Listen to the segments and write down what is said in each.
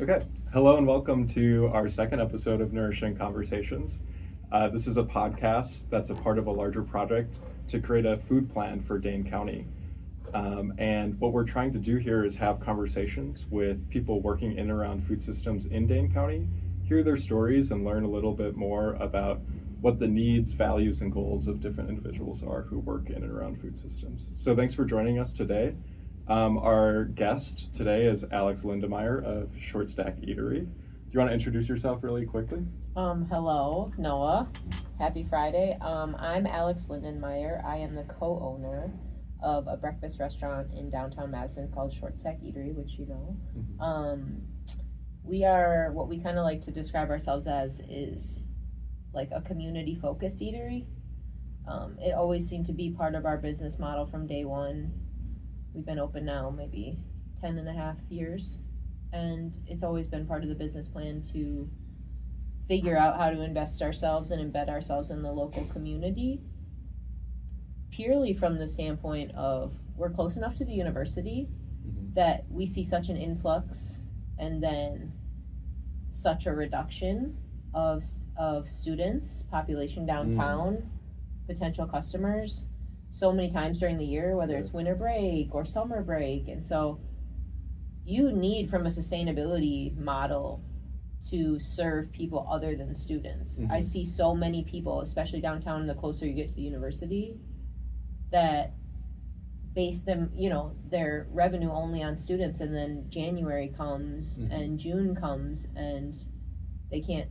Okay. Hello and welcome to our second episode of Nourishing Conversations. This is a podcast that's a part of a larger project to create a food plan for Dane County. And what we're trying to do here is have conversations with people working in and around food systems in Dane County, hear their stories, and learn a little bit more about what the needs, values, and goals of different individuals are who work in and around food systems. So thanks for joining us today. Our guest today is Alex Lindenmeyer of Short Stack Eatery. Do you want to introduce yourself really quickly? Hello, Noah. Happy Friday. I'm Alex Lindenmeyer. I am the co-owner of a breakfast restaurant in downtown Madison called Short Stack Eatery, which you know. Mm-hmm. We are, what we kind of like to describe ourselves as is like a community-focused eatery. It always seemed to be part of our business model from day one. We've been open now maybe 10 and a half years, and it's always been part of the business plan to figure out how to invest ourselves and embed ourselves in the local community, purely from the standpoint of we're close enough to the university that we see such an influx and then such a reduction of students, population downtown, potential customers, so many times during the year, whether it's winter break or summer break. And so you need, from a sustainability model, to serve people other than students. Mm-hmm. I see so many people, especially downtown, the closer you get to the university, that base them, their revenue only on students, and then January comes and June comes and they can't,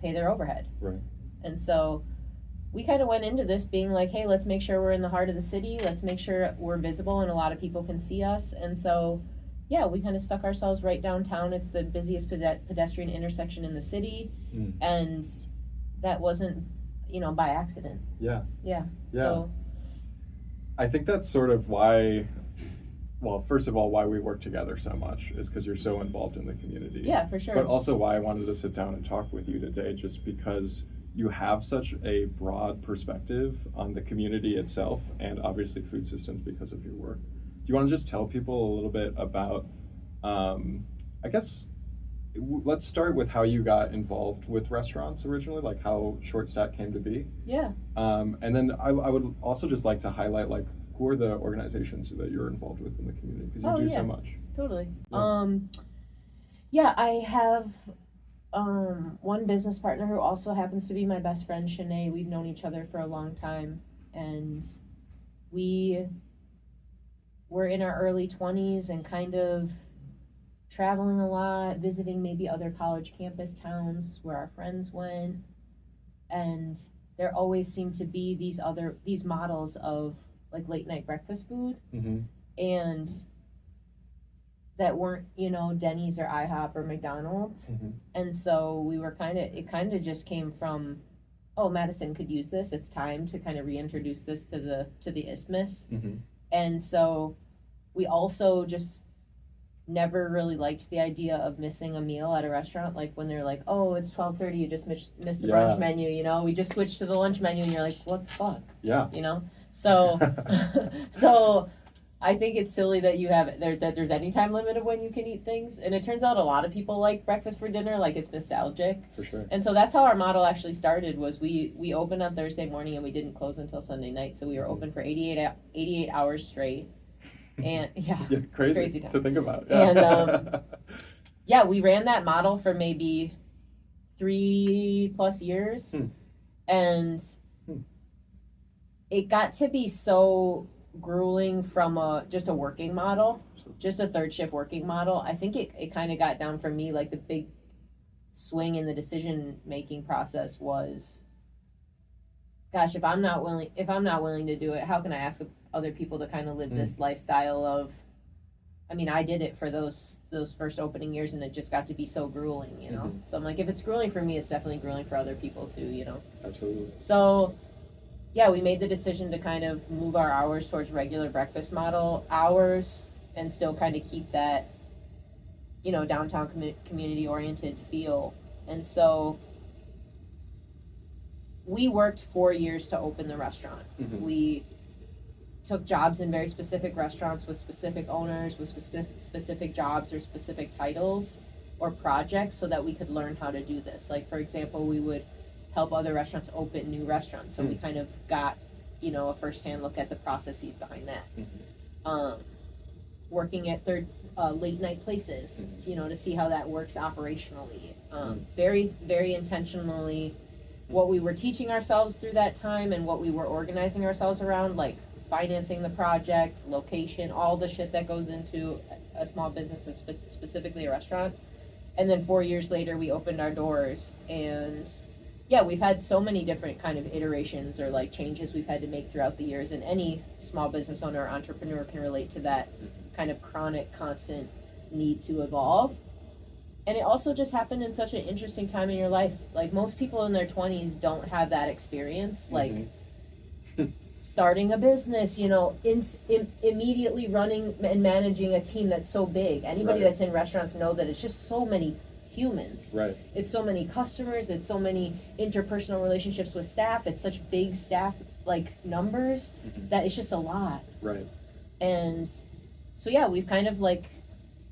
pay their overhead. Right. And so we kind of went into this being like, hey, let's make sure we're in the heart of the city. Let's make sure we're visible and a lot of people can see us. And so, yeah, we kind of stuck ourselves right downtown. It's the busiest pedestrian intersection in the city. And that wasn't, by accident. Yeah. So I think that's sort of why, well, first of all, why we work together so much is because you're so involved in the community. Yeah, for sure. But also why I wanted to sit down and talk with you today, just because you have such a broad perspective on the community itself and obviously food systems because of your work. Do you want to just tell people a little bit about, let's start with how you got involved with restaurants originally, like how Short Stack came to be. Yeah. And then I would also just like to highlight, like, who are the organizations that you're involved with in the community? Because you do so much. Totally. Yeah. I have one business partner who also happens to be my best friend, Shanae. We've known each other for a long time, and we were in our early 20s and kind of traveling a lot, visiting maybe other college campus towns where our friends went, and there always seemed to be these models of like late night breakfast food, and that weren't, Denny's or IHOP or McDonald's. And so it kind of just came from, oh, Madison could use this. It's time to kind of reintroduce this to the Isthmus. And so we also just never really liked the idea of missing a meal at a restaurant. Like when they're like, oh, it's 12:30, you just missed the brunch menu, we just switched to the lunch menu, and you're like, what the fuck? Yeah. So, so I think it's silly that you have that there's any time limit of when you can eat things. And it turns out a lot of people like breakfast for dinner, like it's nostalgic. For sure. And so that's how our model actually started, was we opened on Thursday morning and we didn't close until Sunday night. So we were open for 88 hours straight. And crazy to think about. Yeah. And we ran that model for maybe 3+ years. And it got to be so grueling from just a working model, just a third shift working model. I think it kind of got down for me, like the big swing in the decision making process was, gosh, if I'm not willing to do it, how can I ask other people to kind of live this lifestyle of, I did it for those first opening years, and it just got to be so grueling, So I'm like, if it's grueling for me, it's definitely grueling for other people too, Absolutely. So yeah, we made the decision to kind of move our hours towards regular breakfast model hours and still kind of keep that, downtown community oriented feel. And so we worked 4 years to open the restaurant. We took jobs in very specific restaurants with specific owners, with specific jobs or specific titles or projects so that we could learn how to do this. Like, for example, we would help other restaurants open new restaurants. So we kind of got, a firsthand look at the processes behind that. Working at late night places, to see how that works operationally. Very, very intentionally what we were teaching ourselves through that time and what we were organizing ourselves around, like financing the project, location, all the shit that goes into a small business and specifically a restaurant. And then 4 years later, we opened our doors, and yeah, we've had so many different kind of iterations or like changes we've had to make throughout the years, and any small business owner or entrepreneur can relate to that kind of chronic, constant need to evolve. And it also just happened in such an interesting time in your life. Like, most people in their 20s don't have that experience. Like, starting a business, immediately running and managing a team that's so big. Anybody that's in restaurants know that it's just so many humans. Right. It's so many customers. It's so many interpersonal relationships with staff. It's such big staff, like, numbers that it's just a lot. Right. And so, yeah, we've kind of, like,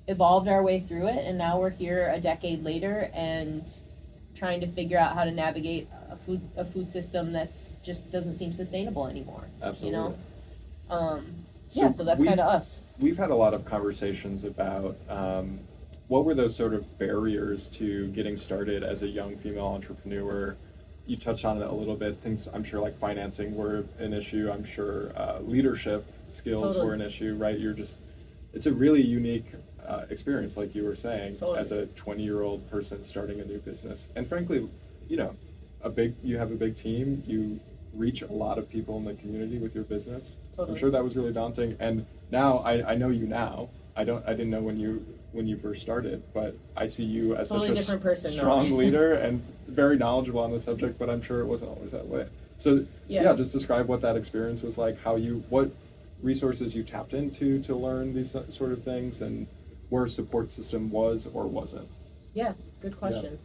evolved our way through it, and now we're here a decade later and trying to figure out how to navigate a food system that's just doesn't seem sustainable anymore. Absolutely. So that's kind of us. We've had a lot of conversations about what were those sort of barriers to getting started as a young female entrepreneur. You touched on it a little bit. Things, I'm sure, like financing were an issue. I'm sure leadership skills were an issue, right? It's a really unique experience, like you were saying, as a 20-year-old person starting a new business. And frankly, you have a big team. You reach a lot of people in the community with your business. I'm sure that was really daunting. And now I know you now. I didn't know when you first started, but I see you as such a strong leader and very knowledgeable on the subject, but I'm sure it wasn't always that way. So yeah, just describe what that experience was like, what resources you tapped into to learn these sort of things, and where a support system was or wasn't. Yeah, good question.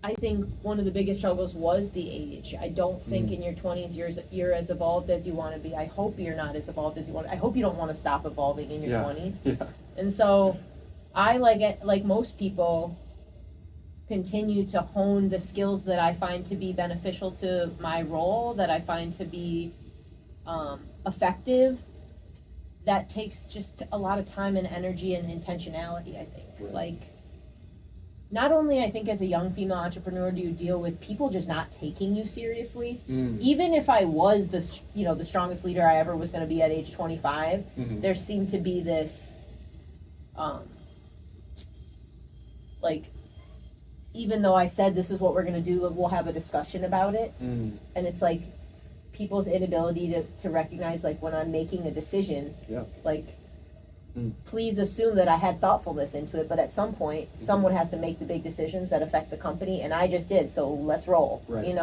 I think one of the biggest struggles was the age. I don't think in your 20s you're as evolved as you want to be. I hope you're not as evolved as you want. I hope you don't want to stop evolving in your 20s. Yeah. And so I, like most people, continue to hone the skills that I find to be beneficial to my role, that I find to be effective. That takes just a lot of time and energy and intentionality, I think. Right. Like, not only, I think, as a young female entrepreneur do you deal with people just not taking you seriously. Even if I was the strongest leader I ever was going to be at age 25, there seemed to be this, like, even though I said this is what we're going to do, we'll have a discussion about it. And it's like people's inability to recognize, like, when I'm making a decision, like, please assume that I had thoughtfulness into it, but at some point, someone has to make the big decisions that affect the company, and I just did, so let's roll. Right.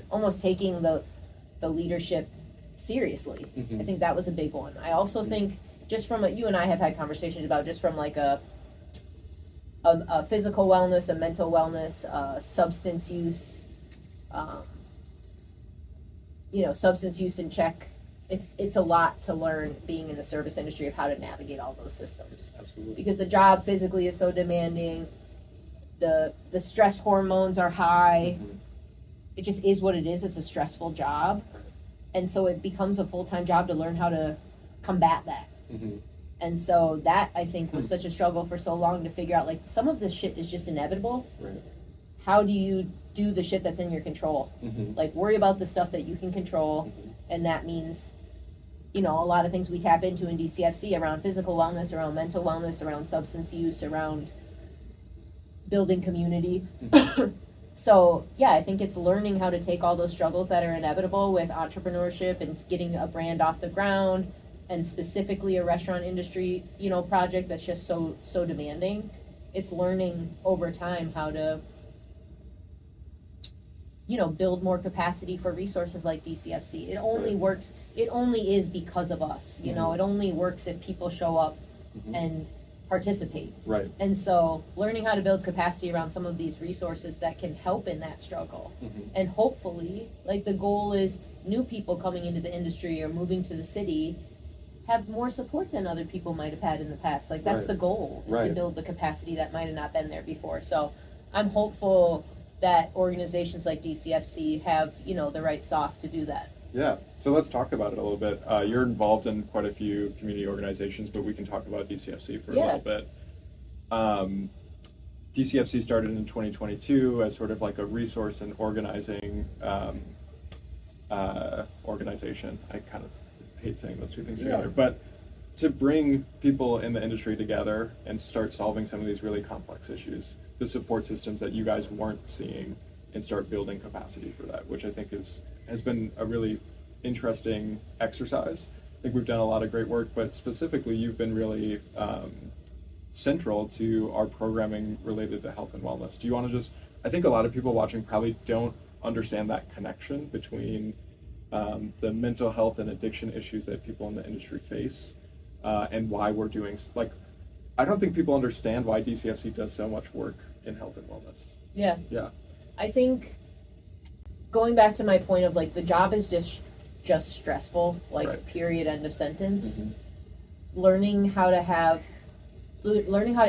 Almost taking the leadership seriously. I think that was a big one. I also think, just from you and I have had conversations about, just from like a physical wellness, a mental wellness, substance use, substance use in check. It's a lot to learn being in the service industry of how to navigate all those systems. Absolutely. Because the job physically is so demanding, the stress hormones are high. It just is what it is. It's a stressful job. And so it becomes a full-time job to learn how to combat that. And so that, I think, was such a struggle for so long to figure out, like, some of this shit is just inevitable. Right. How do you do the shit that's in your control? Like, worry about the stuff that you can control. And that means, a lot of things we tap into in DCFC around physical wellness, around mental wellness, around substance use, around building community. So, yeah, I think it's learning how to take all those struggles that are inevitable with entrepreneurship and getting a brand off the ground, and specifically a restaurant industry, project that's just so demanding. It's learning over time how to, build more capacity for resources like DCFC. It only works, it only is because of us, it only works if people show up and participate. Right. And so learning how to build capacity around some of these resources that can help in that struggle. And hopefully, like, the goal is new people coming into the industry or moving to the city have more support than other people might have had in the past. Like, that's the goal, is to build the capacity that might have not been there before. So I'm hopeful that organizations like DCFC have, you know, the right sauce to do that. Yeah, so let's talk about it a little bit. You're involved in quite a few community organizations, but we can talk about DCFC for a little bit. DCFC started in 2022 as sort of like a resource and organizing organization. I kind of hate saying those two things together, but to bring people in the industry together and start solving some of these really complex issues, the support systems that you guys weren't seeing, and start building capacity for that, which I think has been a really interesting exercise. I think we've done a lot of great work, but specifically you've been really central to our programming related to health and wellness. Do you want to just, I think a lot of people watching probably don't understand that connection between the mental health and addiction issues that people in the industry face, and why we're doing, like, I don't think people understand why DCFC does so much work in health and wellness. Yeah. Yeah. I think going back to my point of, like, the job is just stressful, like, period, end of sentence. Learning how to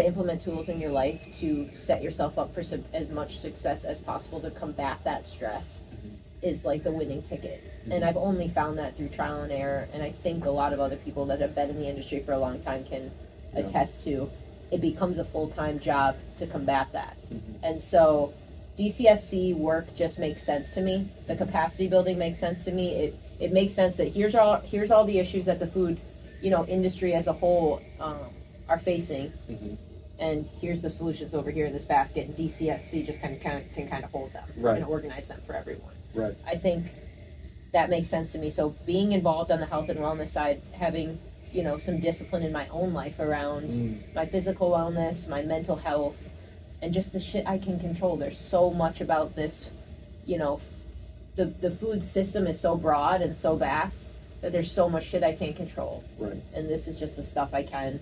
implement tools in your life to set yourself up for as much success as possible to combat that stress is like the winning ticket. And I've only found that through trial and error, and I think a lot of other people that have been in the industry for a long time can attest to it. Becomes a full-time job to combat that. And so DCFC work just makes sense to me. The capacity building makes sense to me. It makes sense that here's all the issues that the food, you know, industry as a whole are facing, and here's the solutions over here in this basket. And DCFC just can kind of hold them and organize them for everyone. Right. I think that makes sense to me. So being involved on the health and wellness side, having, you know, some discipline in my own life around my physical wellness, my mental health, and just the shit I can control. There's so much about this, you know, the food system is so broad and so vast that there's so much shit I can't control. Right. And this is just the stuff I can.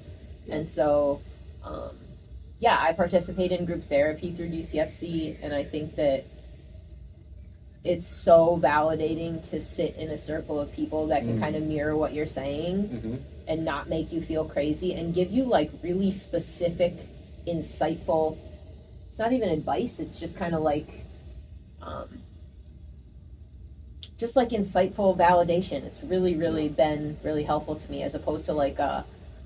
And so, I participate in group therapy through DCFC, and I think that it's so validating to sit in a circle of people that can kind of mirror what you're saying and not make you feel crazy and give you, like, really specific, insightful, it's not even advice, it's just kind of like, just like insightful validation. It's really, really been really helpful to me, as opposed to like a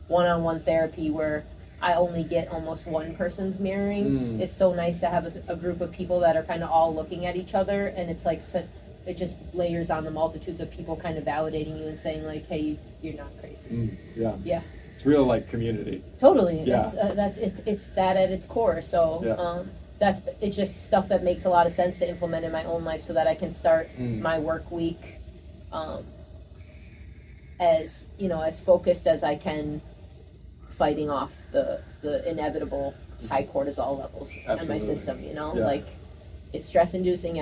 one-on-one therapy where I only get almost one person's mirroring. It's so nice to have a group of people that are kind of all looking at each other, and it's like, it just layers on the multitudes of people kind of validating you and saying, like, hey, you're not crazy. Yeah. It's real, like, community. Totally. Yeah. It's that at its core. So it's just stuff that makes a lot of sense to implement in my own life, so that I can start my work week as, you know, as focused as I can, fighting off the inevitable high cortisol levels in my system, you know? Like, it's stress-inducing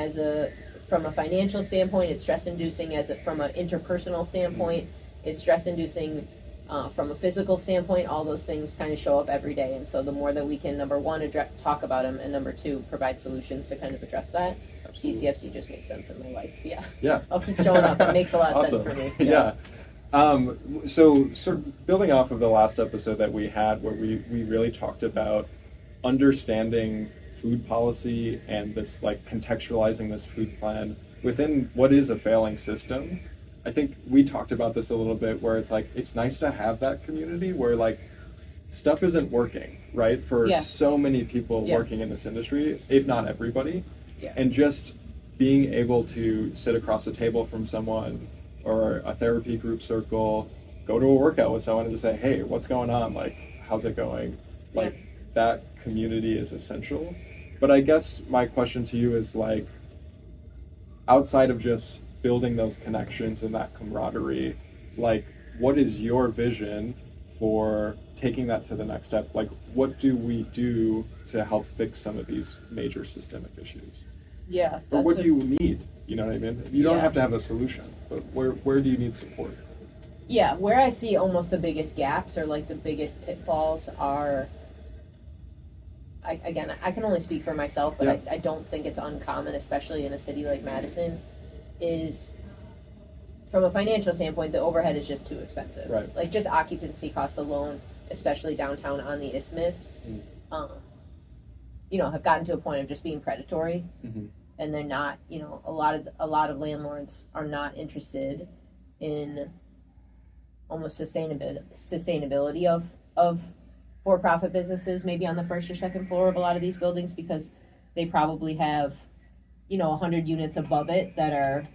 from a financial standpoint, it's stress-inducing from an interpersonal standpoint, it's stress-inducing from a physical standpoint. All those things kind of show up every day, and so the more that we can, number one, talk about them, and number two, provide solutions to kind of address that, DCFC just makes sense in my life. Yeah. I'll keep showing up. It makes a lot of sense for me. So sort of building off of the last episode that we had, where we really talked about understanding food policy and this, like, contextualizing this food plan within what is a failing system. I think we talked about this a little bit, where it's like, it's nice to have that community where, like, stuff isn't working, right? For so many people working in this industry, if not everybody. And just being able to sit across a table from someone, or a therapy group circle, go to a workout with someone and just say, hey, what's going on? Like, how's it going? Like, that community is essential. But I guess my question to you is, like, outside of just building those connections and that camaraderie, like, what is your vision for taking that to the next step? Like, what do we do to help fix some of these major systemic issues? Or what do you need? You know what I mean? You don't have to have a solution, but where do you need support? Yeah, where I see almost the biggest gaps or like the biggest pitfalls are, I can only speak for myself, but I don't think it's uncommon, especially in a city like Madison, is from a financial standpoint, the overhead is just too expensive. Right. Like just occupancy costs alone, especially downtown on the Isthmus, have gotten to a point of just being predatory. Mm-hmm. And they're not, a lot of landlords are not interested in almost sustainability of for-profit businesses, maybe on the first or second floor of a lot of these buildings, because they probably have 100 units above it that are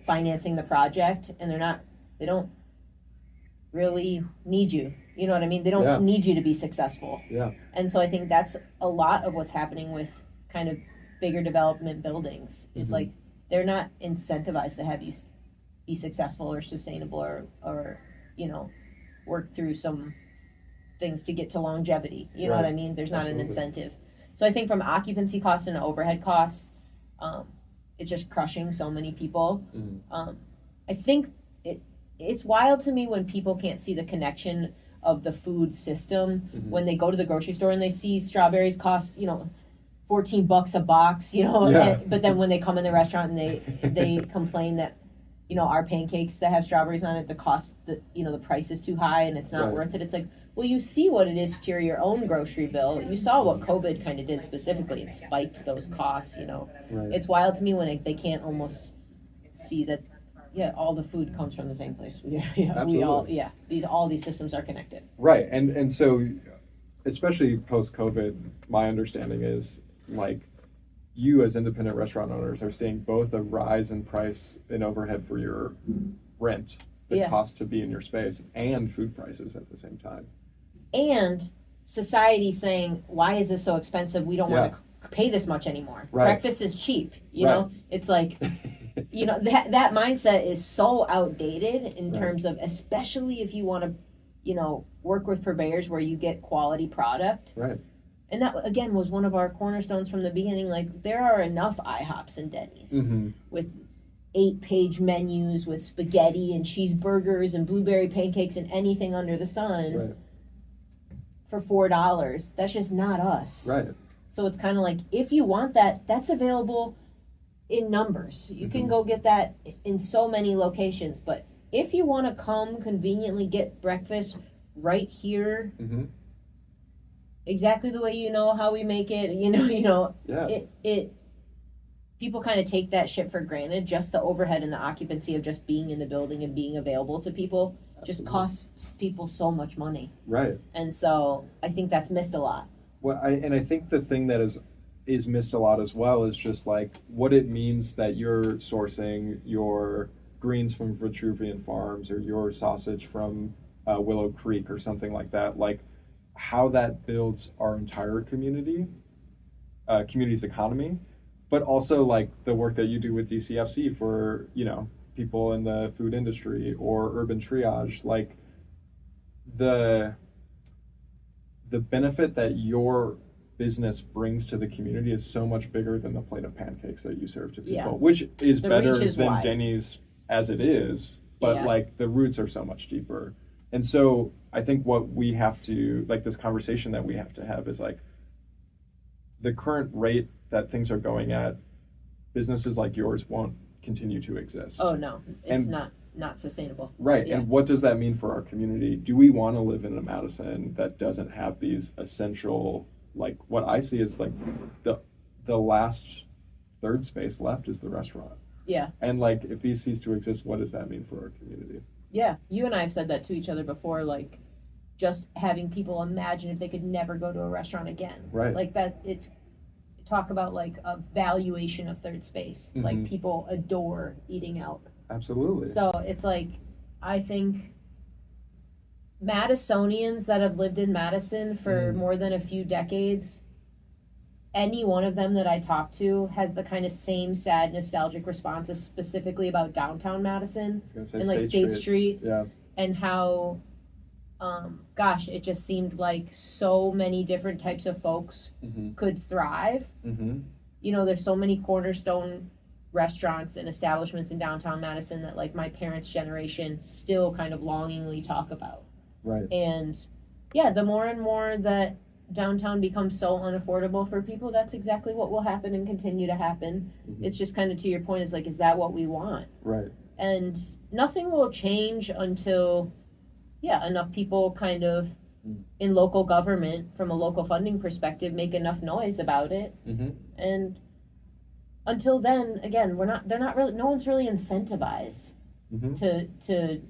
financing the project, and they don't really need you. You know what I mean? They don't need you to be successful. Yeah. And so I think that's a lot of what's happening with kind of bigger development buildings is like they're not incentivized to have you be successful or sustainable or work through some things to get to longevity. You know what I mean? There's not an incentive. So I think from occupancy cost and overhead cost, it's just crushing so many people. I think it's wild to me when people can't see the connection of the food system when they go to the grocery store and they see strawberries cost, $14 a box, but then when they come in the restaurant and they complain that, our pancakes that have strawberries on it, the cost, the price is too high and it's not worth it. It's like, well, you see what it is to your own grocery bill. You saw what COVID kind of did specifically. It spiked those costs, It's wild to me when they can't almost see that, all the food comes from the same place. All these systems are connected. Right. And so, especially post-COVID, my understanding is, like, you as independent restaurant owners are seeing both a rise in price and overhead for your rent, the cost to be in your space, and food prices at the same time. And society saying, why is this so expensive? We don't want to pay this much anymore. Right. Breakfast is cheap. You know, it's like, that mindset is so outdated in terms of, especially if you want to, work with purveyors where you get quality product. Right. And that, again, was one of our cornerstones from the beginning. Like, there are enough IHOPs and Denny's with 8-page menus with spaghetti and cheeseburgers and blueberry pancakes and anything under the sun for $4. That's just not us. Right. So it's kind of like, if you want that, that's available in numbers. You can go get that in so many locations. But if you want to come conveniently get breakfast right here, exactly the way how we make it, it people kind of take that shit for granted. Just the overhead and the occupancy of just being in the building and being available to people just costs people so much money. Right. And so I think that's missed a lot. Well, I think the thing that is missed a lot as well is just like what it means that you're sourcing your greens from Vitruvian Farms or your sausage from Willow Creek or something like that. Like, how that builds our entire community's economy, but also like the work that you do with DCFC for, people in the food industry or urban triage, like the benefit that your business brings to the community is so much bigger than the plate of pancakes that you serve to people, which is better than wide. Denny's as it is, but like the roots are so much deeper. And so I think what we have to, like, this conversation that we have to have is like the current rate that things are going at, businesses like yours won't continue to exist. Oh no, it's not sustainable. Right. And what does that mean for our community? Do we want to live in a Madison that doesn't have these essential, like, what I see is like the last third space left is the restaurant. Yeah. And like, if these cease to exist, what does that mean for our community? Yeah, you and I have said that to each other before, like, just having people imagine if they could never go to a restaurant again. Right. Like, that, it's, talk about, like, a valuation of third space. Like, people adore eating out. Absolutely. So, it's like, I think Madisonians that have lived in Madison for more than a few decades, any one of them that I talk to has the kind of same sad, nostalgic responses specifically about downtown Madison and like State Street. Yeah. And how, it just seemed like so many different types of folks could thrive. There's so many cornerstone restaurants and establishments in downtown Madison that like my parents' generation still kind of longingly talk about. Right. And yeah, the more and more that downtown becomes so unaffordable for people, that's exactly what will happen and continue to happen. Mm-hmm. It's just kind of to your point, is like, is that what we want? Right. And nothing will change until, enough people kind of in local government, from a local funding perspective, make enough noise about it. Mm-hmm. And until then, again, no one's really incentivized Mm-hmm. to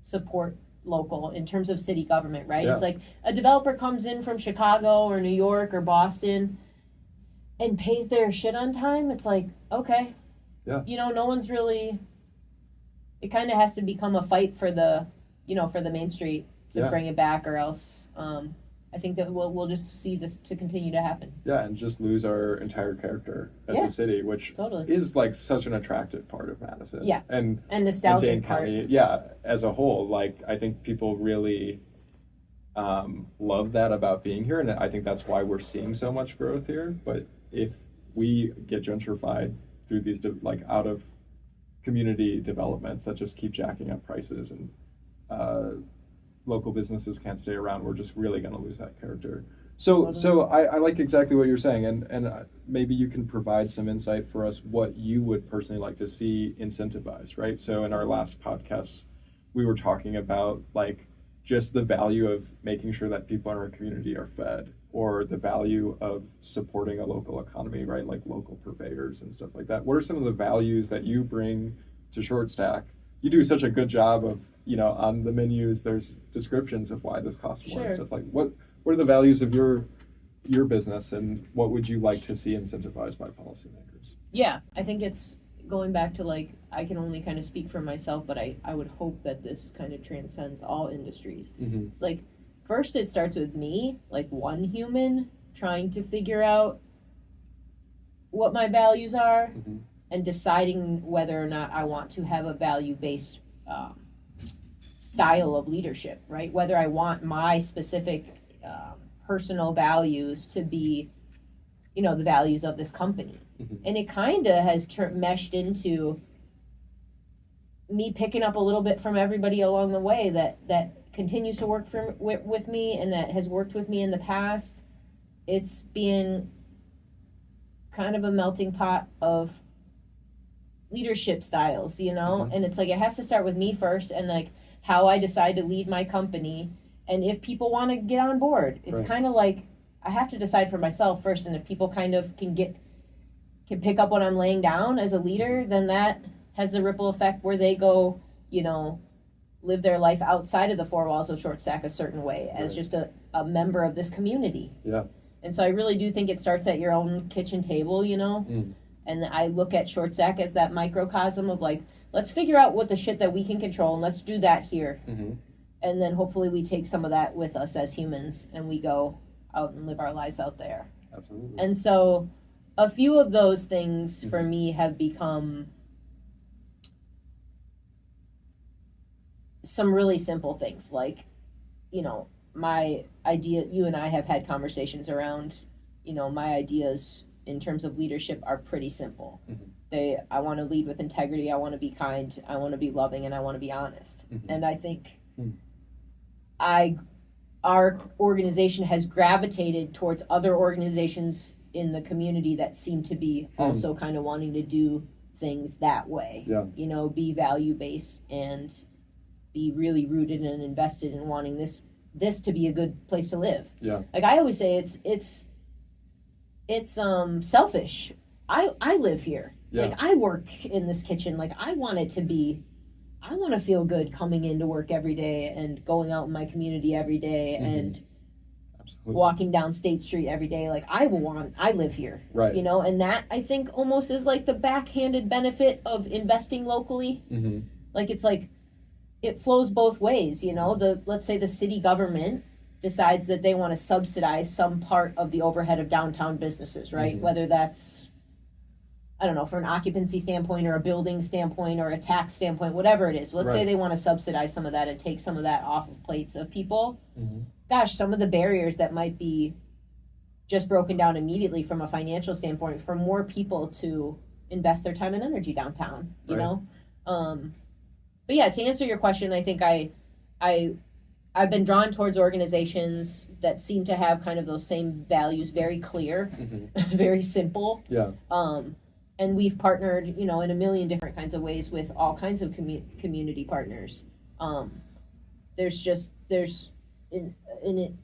support local in terms of city government, right? Yeah. It's like a developer comes in from Chicago or New York or Boston and pays their shit on time. It's like, okay. Yeah. No one's really, it kind of has to become a fight for the Main Street to bring it back, or else I think that we'll just see this to continue to happen. Yeah, and just lose our entire character as a city, which totally is like such an attractive part of Madison. Yeah, and nostalgic Dane part. County, as a whole, like I think people really love that about being here, and I think that's why we're seeing so much growth here. But if we get gentrified through these out of community developments that just keep jacking up prices and local businesses can't stay around, we're just really going to lose that character. So I like exactly what you're saying, and maybe you can provide some insight for us what you would personally like to see incentivized, right? So in our last podcast, we were talking about like just the value of making sure that people in our community are fed, or the value of supporting a local economy, right? Like local purveyors and stuff like that. What are some of the values that you bring to Short Stack? You do such a good job of, on the menus, there's descriptions of why this costs more and stuff like what are the values of your business, and what would you like to see incentivized by policymakers? Yeah, I think it's going back to like, I can only kind of speak for myself, but I would hope that this kind of transcends all industries. Mm-hmm. It's like, first it starts with me, like one human trying to figure out what my values are, mm-hmm. and deciding whether or not I want to have a value-based style of leadership, right? Whether I want my specific personal values to be, the values of this company. Mm-hmm. And it kind of has meshed into me picking up a little bit from everybody along the way that continues to work with me and that has worked with me in the past. It's being kind of a melting pot of leadership styles, Mm-hmm. and it's like, it has to start with me first, and like how I decide to lead my company, and if people want to get on board. It's right. kind of like I have to decide for myself first, and if people kind of can pick up what I'm laying down as a leader, then that has the ripple effect where they go, live their life outside of the four walls of Short Stack a certain way as right. just a member of this community. Yeah. And so I really do think it starts at your own kitchen table, Mm. And I look at Short Stack as that microcosm of like, let's figure out what the shit that we can control, and let's do that here. Mm-hmm. And then hopefully we take some of that with us as humans, and we go out and live our lives out there. Absolutely. And so a few of those things mm-hmm. for me have become some really simple things, like, my idea, you and I have had conversations around, my ideas in terms of leadership are pretty simple. Mm-hmm. I want to lead with integrity, I want to be kind, I want to be loving, and I want to be honest. Mm-hmm. And I think our organization has gravitated towards other organizations in the community that seem to be also kind of wanting to do things that way. Yeah. Be value-based and be really rooted and invested in wanting this to be a good place to live. Yeah. Like I always say, it's selfish. I live here. Yeah. Like I work in this kitchen. Like I want to feel good coming into work every day and going out in my community every day mm-hmm. and Absolutely. Walking down State Street every day. Like I live here. Right. And that I think almost is like the backhanded benefit of investing locally. Mm-hmm. Like it's like it flows both ways, let's say the city government decides that they want to subsidize some part of the overhead of downtown businesses, right? Mm-hmm. Whether that's, I don't know, for an occupancy standpoint or a building standpoint or a tax standpoint, whatever it is. Let's say they want to subsidize some of that and take some of that off of plates of people. Mm-hmm. Gosh, some of the barriers that might be just broken down immediately from a financial standpoint for more people to invest their time and energy downtown, you Right. know? But yeah, to answer your question, I think I've been drawn towards organizations that seem to have kind of those same values, very clear, very simple. Yeah. And we've partnered, in a million different kinds of ways with all kinds of community partners. There's an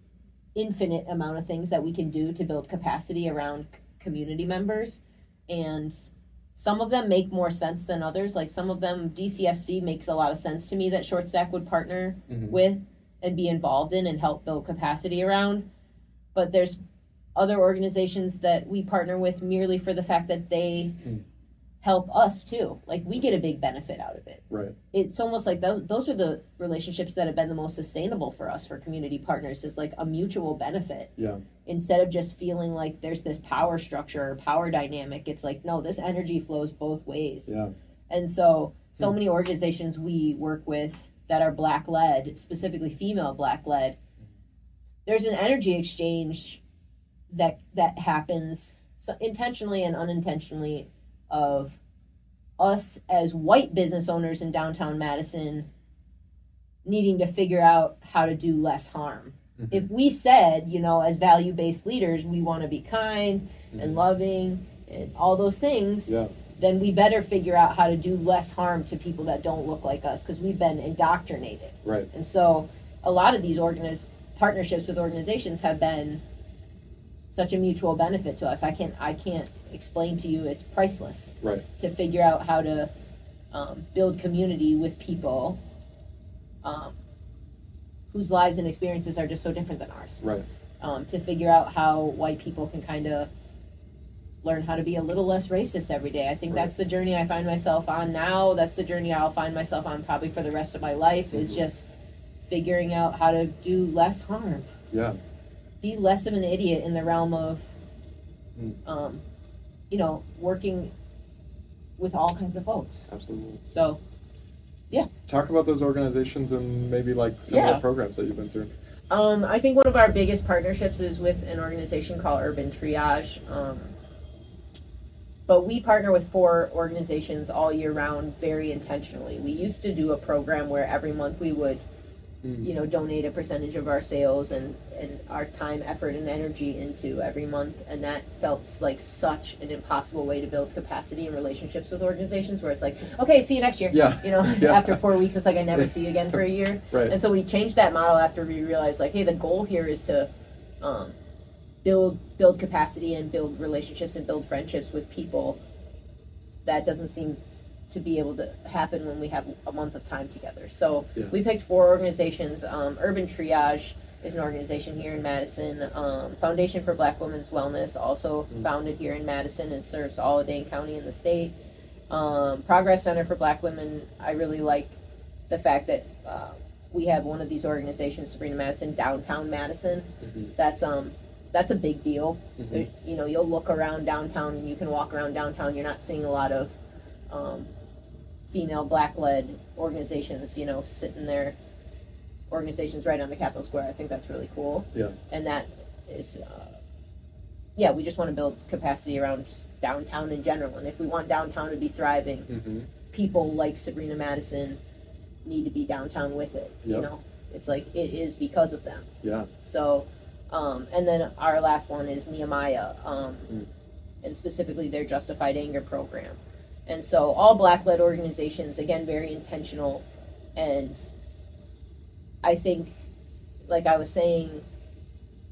infinite amount of things that we can do to build capacity around community members, and some of them make more sense than others. Like some of them, DCFC makes a lot of sense to me that Short Stack would partner with and be involved in and help build capacity around. But there's other organizations that we partner with merely for the fact that they help us too. Like we get a big benefit out of it. Right. It's almost like those are the relationships that have been the most sustainable for us, for community partners, is like a mutual benefit. Yeah. Instead of just feeling like there's this power structure or power dynamic, it's like, no, this energy flows both ways. Yeah. And so many organizations we work with that are Black led, specifically female Black led, there's an energy exchange that happens intentionally and unintentionally of us as white business owners in downtown Madison needing to figure out how to do less harm. If we said, as value-based leaders, we want to be kind and loving and all those things, then we better figure out how to do less harm to people that don't look like us, because we've been indoctrinated. Right. And so a lot of these partnerships with organizations have been such a mutual benefit to us. I can't explain to you, it's priceless. Right. To figure out how to build community with people whose lives and experiences are just so different than ours. Right. To figure out how white people can kind of learn how to be a little less racist every day. I think that's the journey I find myself on now. That's the journey I'll find myself on probably for the rest of my life, is just figuring out how to do less harm. Yeah. Be less of an idiot in the realm of, working with all kinds of folks. Absolutely. So, yeah. Talk about those organizations and maybe like some of the programs that you've been through. I think one of our biggest partnerships is with an organization called Urban Triage. But we partner with 4 organizations all year round very intentionally. We used to do a program where every month we would donate a percentage of our sales and our time, effort, and energy into every month. And that felt like such an impossible way to build capacity and relationships with organizations, where it's like, okay, see you next year. Yeah. After 4 weeks, it's like I never see you again for a year. Right. And so we changed that model after we realized, like, hey, the goal here is to build capacity and build relationships and build friendships with people. That doesn't seem to be able to happen when we have a month of time together. So we picked 4 organizations. Urban Triage is an organization here in Madison. Foundation for Black Women's Wellness, also founded here in Madison and serves all of Dane County in the state. Progress Center for Black Women, I really like the fact that we have one of these organizations, Sabrina Madison, downtown Madison. That's a big deal. You'll look around downtown and you can walk around downtown. You're not seeing a lot of female Black-led organizations, sitting there, organizations right on the Capitol Square. I think that's really cool. Yeah. And that is, we just want to build capacity around downtown in general. And if we want downtown to be thriving, people like Sabrina Madison need to be downtown with it. It's like it is because of them. Yeah. So, and then our last one is Nehemiah, and specifically their Justified Anger program. And so all Black-led organizations, again, very intentional. And I think, like I was saying,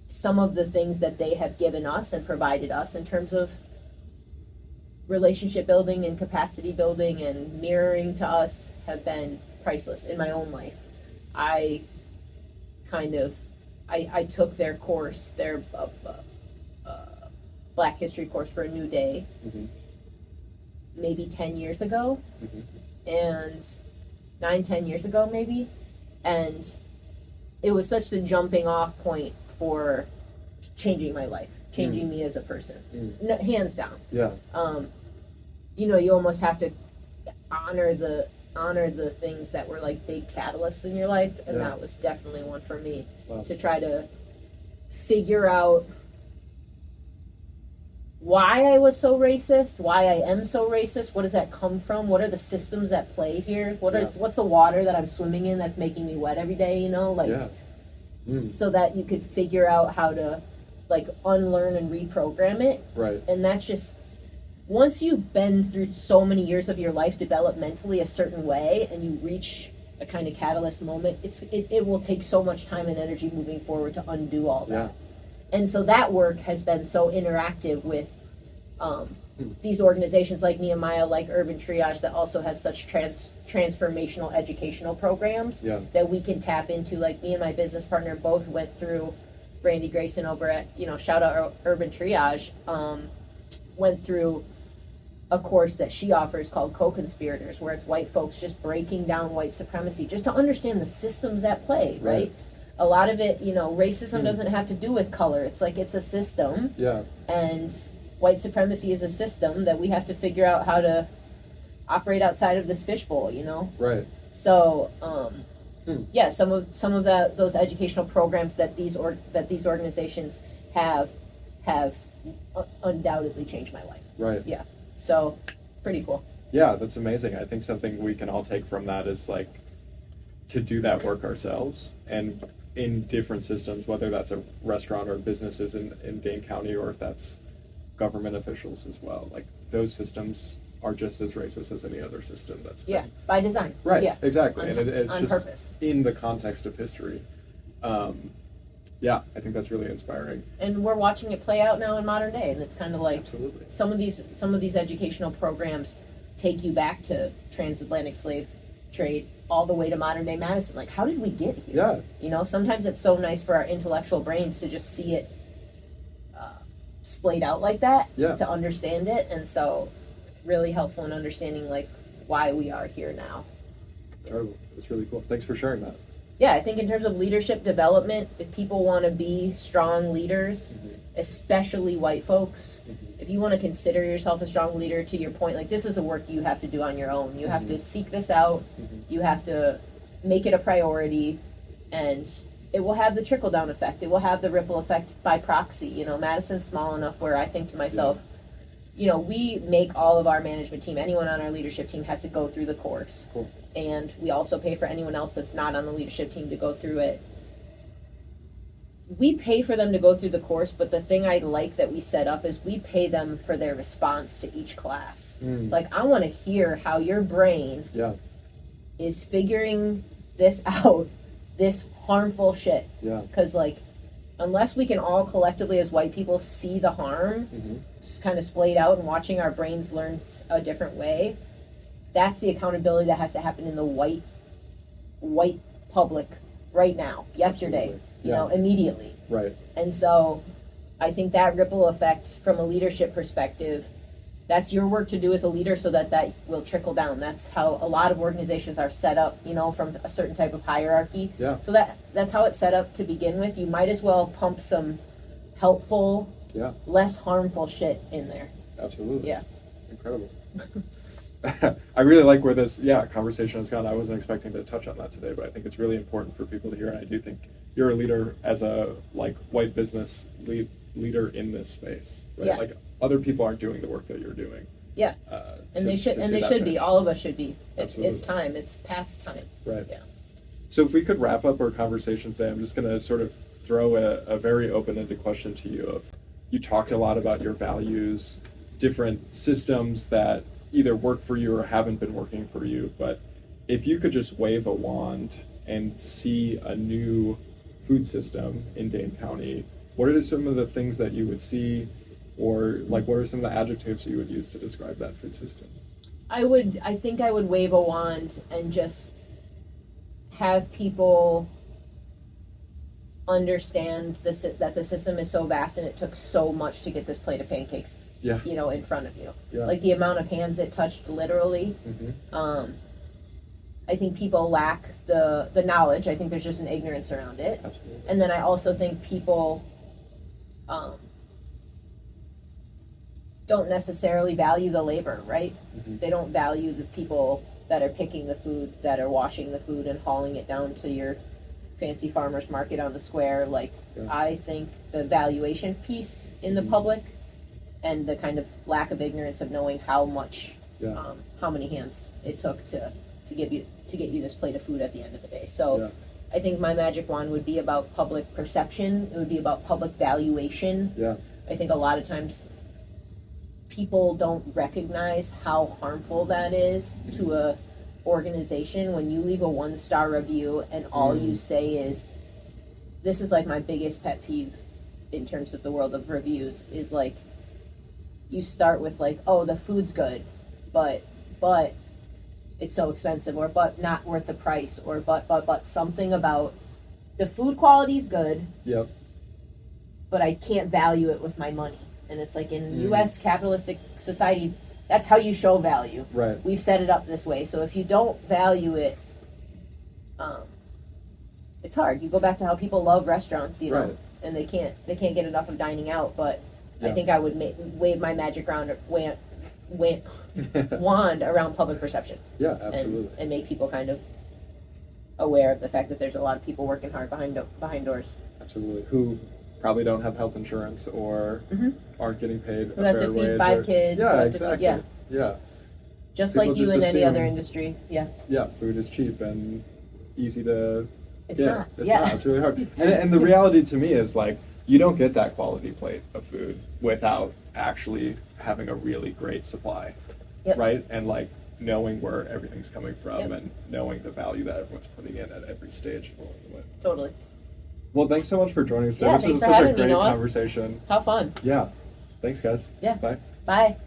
some of the things that they have given us and provided us in terms of relationship building and capacity building and mirroring to us have been priceless in my own life. I took their course, their Black History course for a New Day, maybe 10 years ago, and 9-10 years ago maybe, and it was such the jumping off point for changing my life, changing me as a person, hands down. You almost have to honor the things that were like big catalysts in your life, and that was definitely one for me. To try to figure out why I was so racist, why I am so racist, what does that come from, what are the systems at play here, what's the water that I'm swimming in that's making me wet every day, you know, like, so that you could figure out how to, like, unlearn and reprogram it. Right. And that's just, once you've been through so many years of your life developmentally a certain way, and you reach a kind of catalyst moment, it will take so much time and energy moving forward to undo all that. Yeah. And so that work has been so interactive with these organizations like Nehemiah, like Urban Triage, that also has such transformational educational programs that we can tap into. Like, me and my business partner both went through, Brandy Grayson over at, shout out Urban Triage, went through a course that she offers called Co-Conspirators, where it's white folks just breaking down white supremacy, just to understand the systems at play, right? A lot of it, racism doesn't have to do with color. It's like, it's a system. Yeah. And white supremacy is a system that we have to figure out how to operate outside of this fishbowl, Right. So, yeah, some of those educational programs that these organizations have undoubtedly changed my life. Right. Yeah. So, pretty cool. Yeah, that's amazing. I think something we can all take from that is, like, to do that work ourselves, and in different systems, whether that's a restaurant or businesses in Dane County, or if that's government officials as well. Like, those systems are just as racist as any other system that's been. By design. Right, yeah. Exactly. And it's on just purpose. In the context of history. Yeah, I think that's really inspiring. And we're watching it play out now in modern day, and it's kind of like, absolutely, some of these educational programs take you back to transatlantic slave trade all the way to modern day Madison. Like, how did we get here? Yeah. Sometimes it's so nice for our intellectual brains to just see it splayed out like that, to understand it, and so really helpful in understanding, like, why we are here now. Oh, that's really cool. Thanks for sharing that. Yeah, I think in terms of leadership development, if people want to be strong leaders, especially white folks, if you want to consider yourself a strong leader, to your point, like, this is the work you have to do on your own. You have to seek this out. You have to make it a priority, and it will have the trickle-down effect. It will have the ripple effect by proxy. Madison's small enough where I think to myself, we make all of our management team, anyone on our leadership team has to go through the course. Cool. And we also pay for anyone else that's not on the leadership team to go through it. We pay for them to go through the course, but the thing I like that we set up is we pay them for their response to each class. Like, I want to hear how your brain is figuring this out, this harmful shit. Yeah. Because, like, unless we can all collectively as white people see the harm, just kind of splayed out and watching our brains learn a different way, that's the accountability that has to happen in the white public right now, yesterday, immediately. Right. And so I think that ripple effect from a leadership perspective, that's your work to do as a leader, so that will trickle down. That's how a lot of organizations are set up, from a certain type of hierarchy. Yeah. So that's how it's set up to begin with. You might as well pump some helpful, less harmful shit in there. Absolutely. Yeah. Incredible. I really like where this conversation has gone. I wasn't expecting to touch on that today, but I think it's really important for people to hear, and I do think you're a leader as a, like, white business leader in this space, right? Yeah. Like, other people aren't doing the work that you're doing. Yeah. They should be. All of us should be. It's time. It's past time. Right. Yeah. So if we could wrap up our conversation today, I'm just going to sort of throw a very open-ended question to you. You talked a lot about your values, different systems that either work for you or haven't been working for you, but if you could just wave a wand and see a new food system in Dane County, what are some of the things that you would see, or, like, what are some of the adjectives you would use to describe that food system? I think I would wave a wand and just have people understand that the system is so vast and it took so much to get this plate of pancakes, in front of you. Yeah. Like, the amount of hands it touched, literally. I think people lack the knowledge. I think there's just an ignorance around it. Absolutely. And then I also think people don't necessarily value the labor, right? They don't value the people that are picking the food, that are washing the food and hauling it down to your fancy farmer's market on the square. Like, I think the valuation piece in the public and the kind of lack of ignorance of knowing how much, Yeah. how many hands it took to get you this plate of food at the end of the day. So Yeah. I think my magic wand would be about public perception. It would be about public valuation. Yeah. I think a lot of times people don't recognize how harmful that is to a organization when you leave a 1-star review and all you say is, this is like my biggest pet peeve in terms of the world of reviews, is like you start with like, oh, the food's good, but it's so expensive, or but not worth the price, or but something about the food quality's good, Yep. but I can't value it with my money. And it's like in U.S. capitalistic society, that's how you show value. Right. We've set it up this way. So if you don't value it, it's hard. You go back to how people love restaurants, you know, Right. and they can't get enough of dining out. But Yeah. I think I would wave my magic wand around public perception. Yeah, absolutely. And make people kind of aware of the fact that there's a lot of people working hard behind doors. Absolutely. Who probably don't have health insurance or aren't getting paid Who a have fair to feed wage. 5 kids. Yeah, who have to exactly. feed, Yeah. just People like you just in any other assume- industry. Yeah. Yeah, food is cheap and easy to. It's yeah, not. It's Yeah. not. It's really hard. And the reality to me is like, you don't get that quality plate of food without actually having a really great supply, Yep. right? And like knowing where everything's coming from Yep. and knowing the value that everyone's putting in at every stage along the way. Totally. Well, thanks so much for joining us today. Yeah, This thanks was for such a having me, great Noah. conversation. How fun. Yeah. Thanks, guys. Yeah. Bye. Bye.